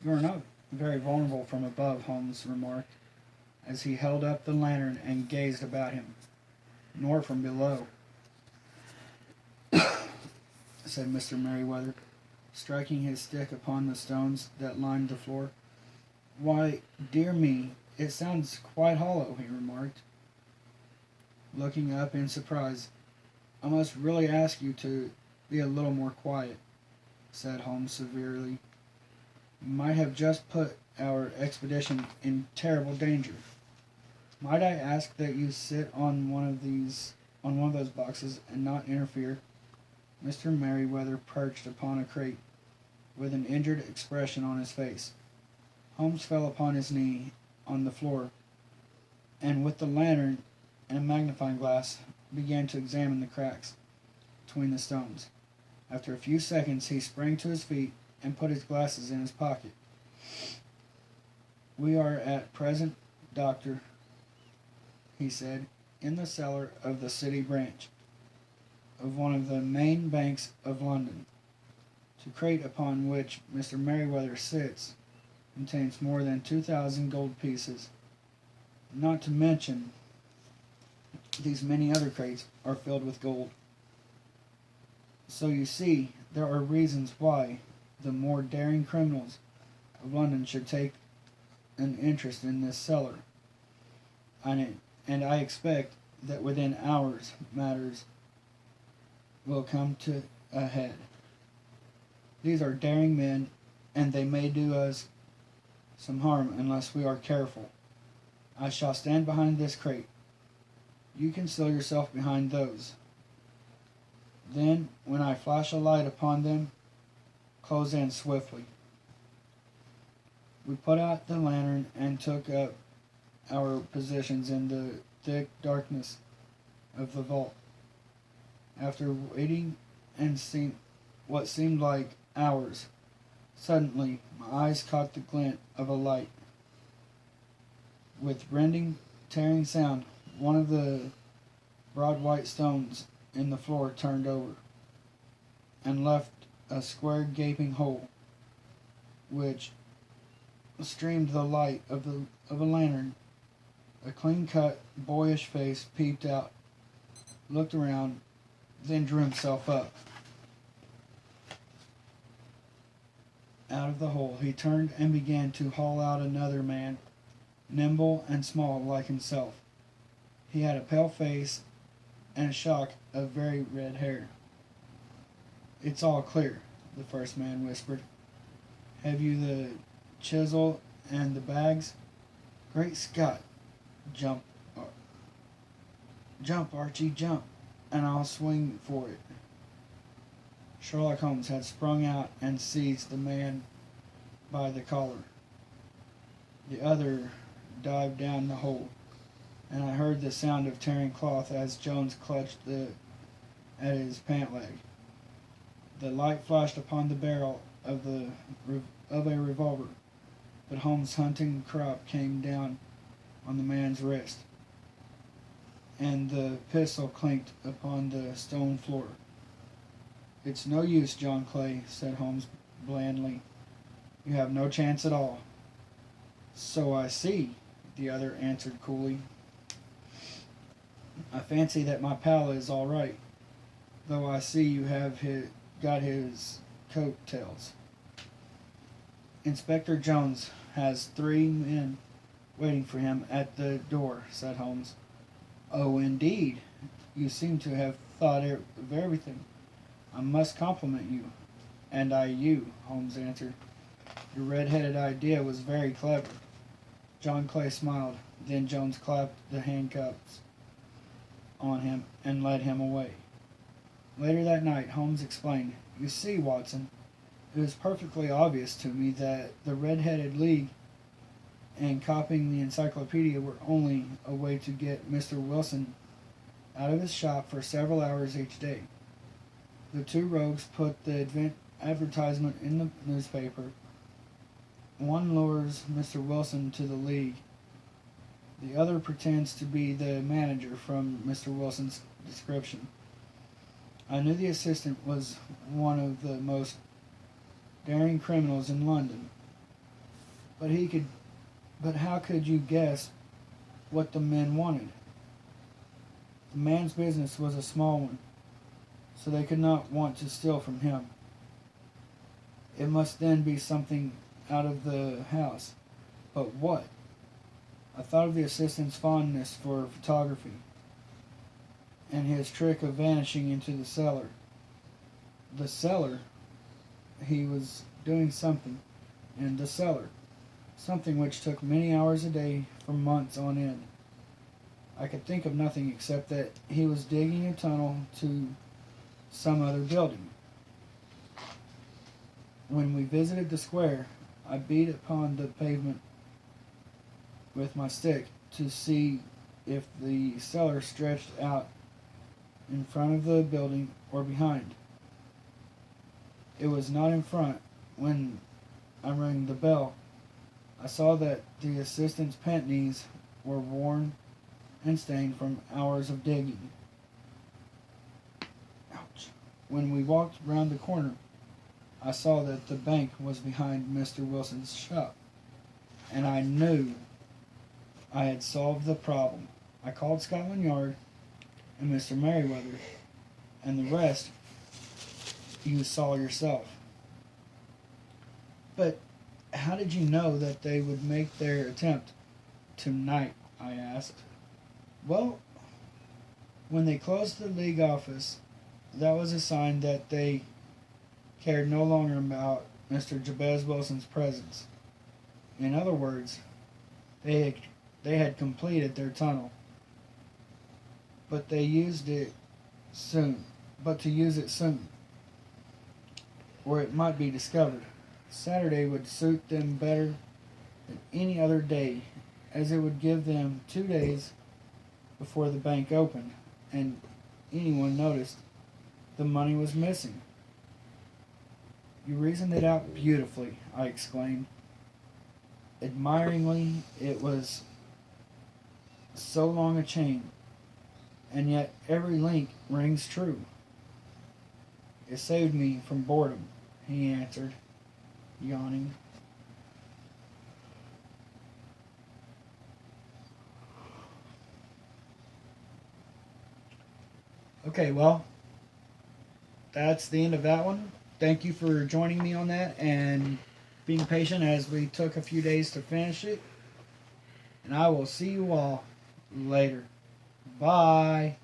You are not very vulnerable from above, Holmes remarked, as he held up the lantern and gazed about him. Nor from below, said Mr. Merryweather, striking his stick upon the stones that lined the floor. Why, dear me, it sounds quite hollow, he remarked, looking up in surprise. I must really ask you to be a little more quiet, said Holmes severely. You might have just put our expedition in terrible danger. Might I ask that you sit on one of those boxes and not interfere? Mr. Merryweather perched upon a crate, with an injured expression on his face. Holmes fell upon his knee on the floor, and with the lantern and a magnifying glass began to examine the cracks between the stones. After a few seconds he sprang to his feet and put his glasses in his pocket. We are at present, doctor, he said, in the cellar of the city branch of one of the main banks of London. The crate upon which Mr. Merryweather sits contains more than 2,000 gold pieces. Not to mention, these many other crates are filled with gold. So you see, there are reasons why the more daring criminals of London should take an interest in this cellar. And I expect that within hours matters will come to a head. These are daring men, and they may do us some harm unless we are careful. I shall stand behind this crate. You conceal yourself behind those. Then, when I flash a light upon them, close in swiftly. We put out the lantern and took up our positions in the thick darkness of the vault. After waiting and what seemed like hours, suddenly my eyes caught the glint of a light. With rending, tearing sound, one of the broad white stones in the floor turned over and left a square gaping hole, which streamed the light of a lantern. A clean-cut, boyish face peeped out, looked around, then drew himself up. Out of the hole he turned and began to haul out another man, nimble and small like himself. He had a pale face and a shock of very red hair. It's all clear, the first man whispered. Have you the chisel and the bags? Great Scott! Jump, Archie, jump, and I'll swing for it. Sherlock Holmes had sprung out and seized the man by the collar. The other dived down the hole, and I heard the sound of tearing cloth as Jones clutched at his pant leg. The light flashed upon the barrel of a revolver, but Holmes' hunting crop came down on the man's wrist, and the pistol clinked upon the stone floor. It's no use, John Clay, said Holmes blandly. You have no chance at all. So I see, the other answered coolly. I fancy that my pal is all right, though I see you have got his coat tails. Inspector Jones has 3 men waiting for him at the door, said Holmes. Oh, indeed. You seem to have thought of everything. I must compliment you. And I you, Holmes answered. Your red-headed idea was very clever. John Clay smiled. Then Jones clapped the handcuffs on him and led him away. Later that night, Holmes explained, You see, Watson, it was perfectly obvious to me that the Red-Headed League and copying the encyclopedia were only a way to get Mr. Wilson out of his shop for several hours each day. The 2 rogues put the advertisement in the newspaper. One lures Mr. Wilson to the League. The other pretends to be the manager from Mr. Wilson's description. I knew the assistant was one of the most daring criminals in London. But he could but how could you guess what the men wanted? The man's business was a small one, so they could not want to steal from him. It must then be something out of the house. But what? I thought of the assistant's fondness for photography and his trick of vanishing into the cellar. The cellar? He was doing something in the cellar, something which took many hours a day for months on end. I could think of nothing except that he was digging a tunnel to some other building. When we visited the square, I beat upon the pavement with my stick to see if the cellar stretched out in front of the building or behind. It was not in front. When I rang the bell, I saw that the assistant's pant-knees were worn and stained from hours of digging. Ouch. When we walked round the corner, I saw that the bank was behind Mr. Wilson's shop, and I knew I had solved the problem. I called Scotland Yard and Mr. Merriweather, and the rest you saw yourself. But how did you know that they would make their attempt tonight? I asked. Well, when they closed the league office, that was a sign that they cared no longer about Mr. Jabez Wilson's presence. In other words, they had completed their tunnel, but to use it soon, or it might be discovered. Saturday would suit them better than any other day, as it would give them 2 days before the bank opened, and anyone noticed the money was missing. You reasoned it out beautifully, I exclaimed. Admiringly, it was so long a chain, and yet every link rings true. It saved me from boredom, he answered, yawning. Okay, well, that's the end of that one. Thank you for joining me on that and being patient as we took a few days to finish it. And I will see you all later. Bye.